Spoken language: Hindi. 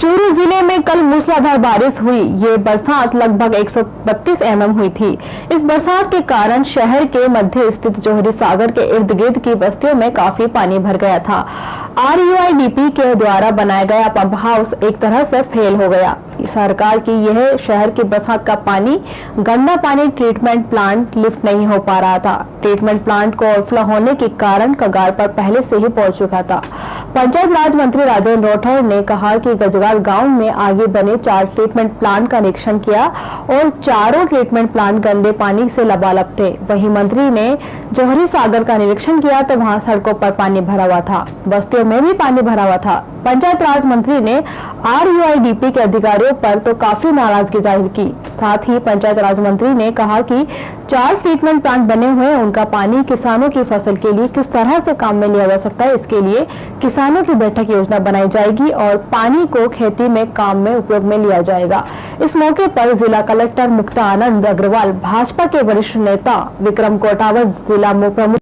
चूरू जिले में कल मूसलाधार बारिश हुई। ये बरसात लगभग 132 mm हुई थी। इस बरसात के कारण शहर के मध्य स्थित जोहरी सागर के इर्द गिर्द की बस्तियों में काफी पानी भर गया था। RUIDP के द्वारा बनाया गया पंप हाउस एक तरह से फेल हो गया। सरकार की यह शहर की बरसात का पानी गंदा पानी ट्रीटमेंट प्लांट लिफ्ट नहीं हो पा रहा था। ट्रीटमेंट प्लांट को ओवरफ्लो होने के कारण कगार पर पहले से ही पहुंच चुका था। पंचायत राज मंत्री राजेंद्र राठौड़ ने कहा कि गजगार गांव में आगे बने 4 ट्रीटमेंट प्लांट का निरीक्षण किया और चारों ट्रीटमेंट प्लांट गंदे पानी से लबालब थे। वहीं मंत्री ने जोहरी सागर का निरीक्षण किया तो वहां सड़कों पर पानी भरा हुआ था, बस्तियों में भी पानी भरा हुआ था। पंचायत राज मंत्री ने RUIDP के अधिकारियों पर तो काफी नाराजगी जाहिर की। साथ ही पंचायत राज मंत्री ने कहा कि 4 ट्रीटमेंट प्लांट बने हुए हैं, उनका पानी किसानों की फसल के लिए किस तरह से काम में लिया जा सकता है, इसके लिए किसानों की बैठक योजना बनाई जाएगी और पानी को खेती में काम में उपयोग में लिया जाएगा। इस मौके पर जिला कलेक्टर मुक्ता आनंद अग्रवाल, भाजपा के वरिष्ठ नेता विक्रम कोटावत, जिला प्रमुख